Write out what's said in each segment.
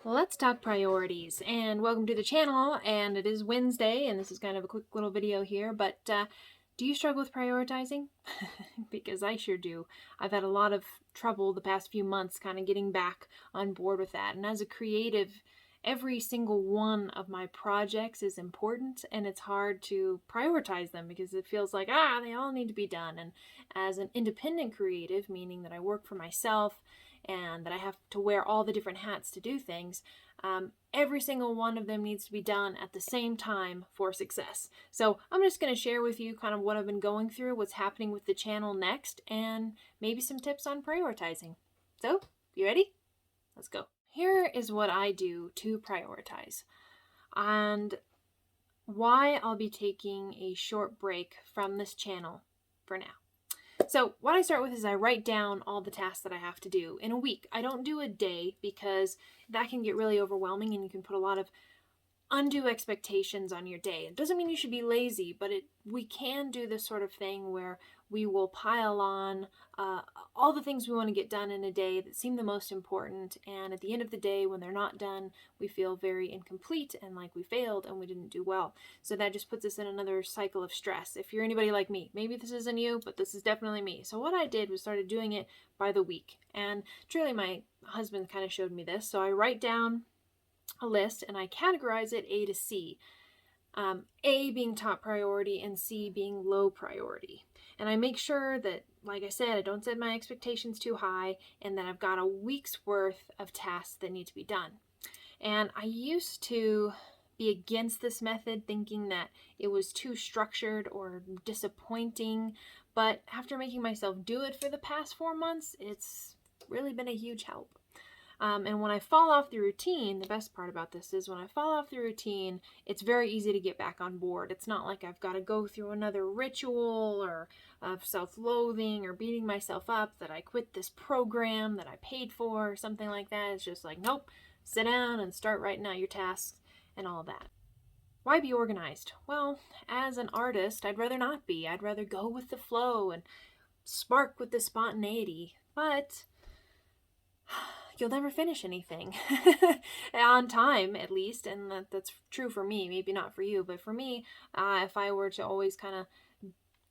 Let's talk priorities, and welcome to the channel. And it is Wednesday, and this is kind of a quick little video here, but do you struggle with prioritizing? Because I sure do. I've had a lot of trouble the past few months kind of getting back on board with that. And as a creative, every single one of my projects is important, and it's hard to prioritize them because it feels like, they all need to be done. And as an independent creative, meaning that I work for myself and that I have to wear all the different hats to do things, every single one of them needs to be done at the same time for success. So I'm just going to share with you kind of what I've been going through, what's happening with the channel next, and maybe some tips on prioritizing. So, you ready? Let's go. Here is what I do to prioritize, and why I'll be taking a short break from this channel for now. So what I start with is I write down all the tasks that I have to do in a week. I don't do a day because that can get really overwhelming and you can put a lot of undue expectations on your day. It doesn't mean you should be lazy, but we can do this sort of thing where we will pile on all the things we want to get done in a day that seem the most important, and at the end of the day, when they're not done, we feel very incomplete and like we failed and we didn't do well. So that just puts us in another cycle of stress. If you're anybody like me, maybe this isn't you, but this is definitely me. So what I did was started doing it by the week, and truly my husband kind of showed me this. So I write down a list and I categorize it A to C. A being top priority and C being low priority. And I make sure that, like I said, I don't set my expectations too high and that I've got a week's worth of tasks that need to be done. And I used to be against this method, thinking that it was too structured or disappointing. But after making myself do it for the past 4 months, it's really been a huge help. And when I fall off the routine, the best part about this is when I fall off the routine, it's very easy to get back on board. It's not like I've got to go through another ritual or of self-loathing or beating myself up that I quit this program that I paid for or something like that. It's just like, nope, sit down and start writing out your tasks and all that. Why be organized? Well, as an artist, I'd rather not be. I'd rather go with the flow and spark with the spontaneity. But you'll never finish anything on time, at least, and that's true for me. Maybe not for you, but for me, if I were to always kind of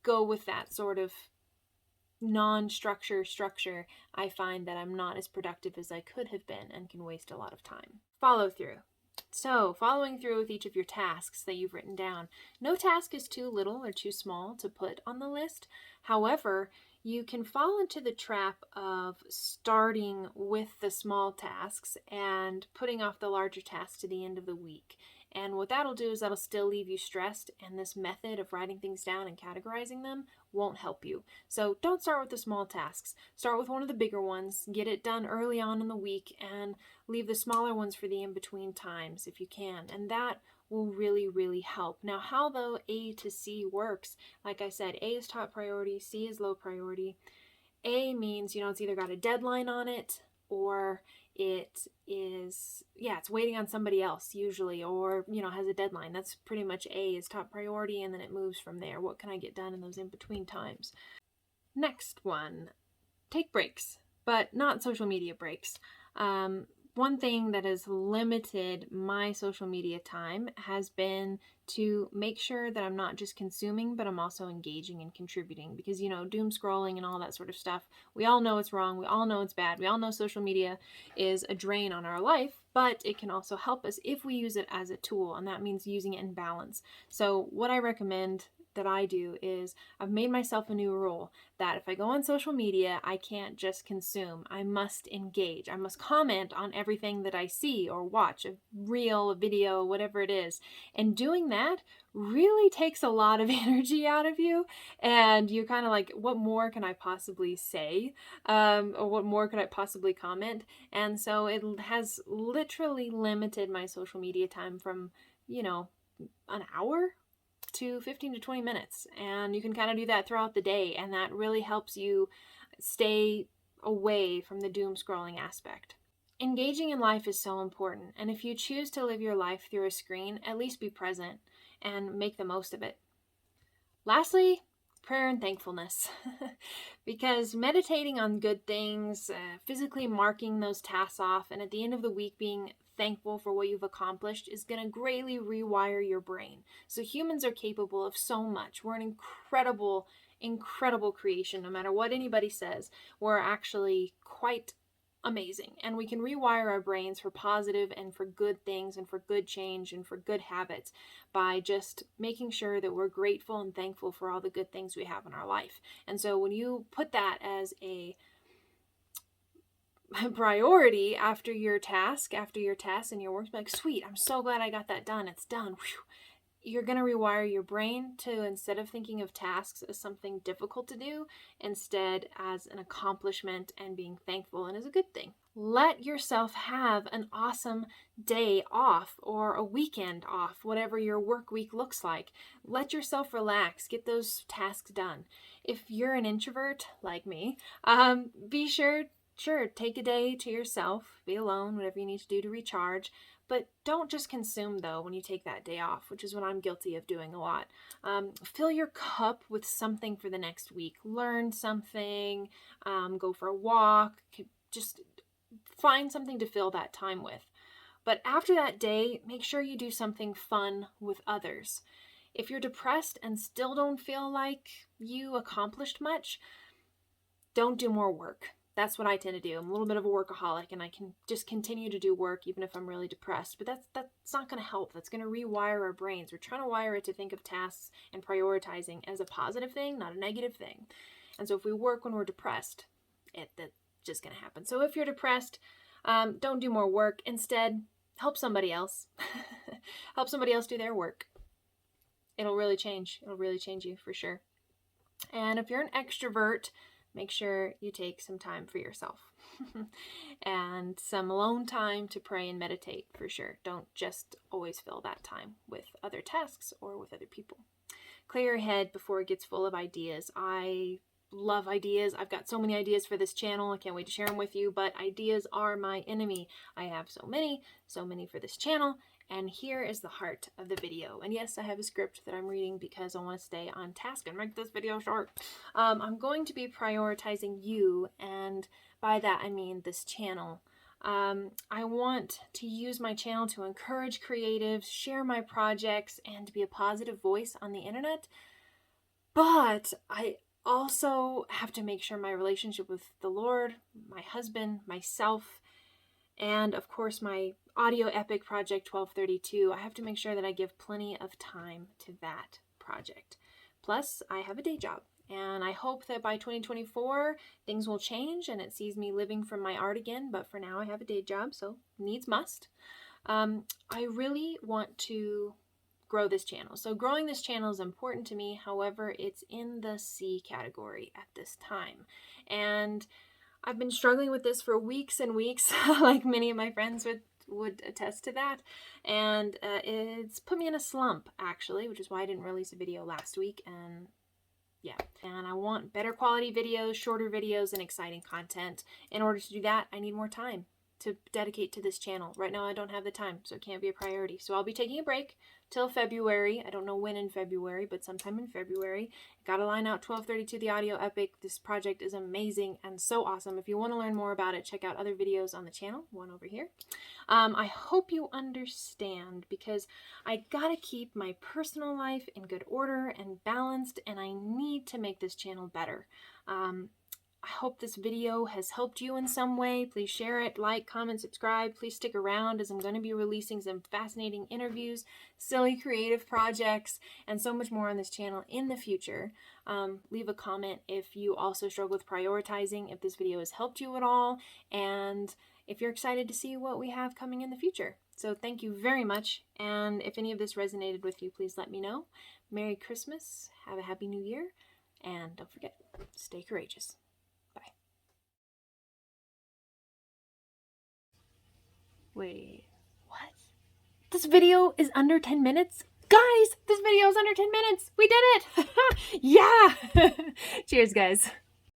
go with that sort of structure, I find that I'm not as productive as I could have been and can waste a lot of time. Follow through. So, following through with each of your tasks that you've written down. No task is too little or too small to put on the list. However, you can fall into the trap of starting with the small tasks and putting off the larger tasks to the end of the week. And what that'll do is that'll still leave you stressed, and this method of writing things down and categorizing them won't help you. So don't start with the small tasks. Start with one of the bigger ones, get it done early on in the week, and leave the smaller ones for the in-between times if you can. And that will really, really help. Now, how the A to C works, like I said, A is top priority, C is low priority. A means, it's either got a deadline on it or it is, it's waiting on somebody else usually, or, has a deadline. That's pretty much A is top priority, and then it moves from there. What can I get done in those in-between times? Next one, take breaks, but not social media breaks. One thing that has limited my social media time has been to make sure that I'm not just consuming, but I'm also engaging and contributing, because, doom scrolling and all that sort of stuff, we all know it's wrong. We all know it's bad. We all know social media is a drain on our life, but it can also help us if we use it as a tool, and that means using it in balance. So what I recommend that I do is I've made myself a new rule that if I go on social media, I can't just consume. I must engage. I must comment on everything that I see or watch, a reel, a video, whatever it is. And doing that really takes a lot of energy out of you, and you kind of like, what more can I possibly say? Or what more could I possibly comment? And so it has literally limited my social media time from, an hour to 15 to 20 minutes. And you can kind of do that throughout the day, and that really helps you stay away from the doom scrolling aspect. Engaging in life is so important, and if you choose to live your life through a screen, at least be present and make the most of it. Lastly, prayer and thankfulness. Because meditating on good things, physically marking those tasks off, and at the end of the week being thankful for what you've accomplished is going to greatly rewire your brain. So humans are capable of so much. We're an incredible creation. No matter what anybody says, we're actually quite amazing, and we can rewire our brains for positive and for good things and for good change and for good habits by just making sure that we're grateful and thankful for all the good things we have in our life. And so when you put that as a priority after your task and your work, like, sweet, I'm so glad I got that done, it's done. Whew. You're going to rewire your brain to, instead of thinking of tasks as something difficult to do, instead as an accomplishment and being thankful and as a good thing. Let yourself have an awesome day off or a weekend off, whatever your work week looks like. Let yourself relax, get those tasks done. If you're an introvert like me, be sure, take a day to yourself, be alone, whatever you need to do to recharge. But don't just consume, though, when you take that day off, which is what I'm guilty of doing a lot. Fill your cup with something for the next week. Learn something, go for a walk, just find something to fill that time with. But after that day, make sure you do something fun with others. If you're depressed and still don't feel like you accomplished much, don't do more work. That's what I tend to do. I'm a little bit of a workaholic, and I can just continue to do work even if I'm really depressed. But that's not going to help. That's going to rewire our brains. We're trying to wire it to think of tasks and prioritizing as a positive thing, not a negative thing. And so if we work when we're depressed, that's just going to happen. So if you're depressed, don't do more work. Instead, help somebody else. Help somebody else do their work. It'll really change. It'll really change you for sure. And if you're an extrovert, make sure you take some time for yourself and some alone time to pray and meditate for sure. Don't just always fill that time with other tasks or with other people. Clear your head before it gets full of ideas. I love ideas. I've got so many ideas for this channel. I can't wait to share them with you, but ideas are my enemy. I have so many for this channel. And here is the heart of the video. And yes, I have a script that I'm reading because I want to stay on task and make this video short. I'm going to be prioritizing you, and by that I mean this channel. I want to use my channel to encourage creatives, share my projects, and to be a positive voice on the internet. But I also have to make sure my relationship with the Lord, my husband, myself, and of course my audio epic project 1232, I have to make sure that I give plenty of time to that project. Plus, I have a day job, and I hope that by 2024 things will change and it sees me living from my art again, but for now I have a day job, so needs must. I really want to grow this channel. So growing this channel is important to me. However, it's in the C category at this time. And I've been struggling with this for weeks and weeks, like many of my friends would attest to that. And it's put me in a slump, actually, which is why I didn't release a video last week. And yeah, and I want better quality videos, shorter videos, and exciting content. In order to do that, I need more time to dedicate to this channel. Right now I don't have the time, so it can't be a priority. So I'll be taking a break till February. I don't know when in February, but sometime in February. Gotta line out 1232 the audio epic. This project is amazing and so awesome. If you want to learn more about it, check out other videos on the channel, one over here. I hope you understand, because I gotta keep my personal life in good order and balanced, and I need to make this channel better. I hope this video has helped you in some way. Please share it, like, comment, subscribe. Please stick around, as I'm going to be releasing some fascinating interviews, silly creative projects, and so much more on this channel in the future. Leave a comment if you also struggle with prioritizing, if this video has helped you at all, and if you're excited to see what we have coming in the future. So thank you very much, and if any of this resonated with you, please let me know. Merry Christmas, have a Happy New Year, and don't forget, stay courageous. Wait, what? This video is under 10 minutes? Guys, this video is under 10 minutes! We did it! Yeah! Cheers, guys.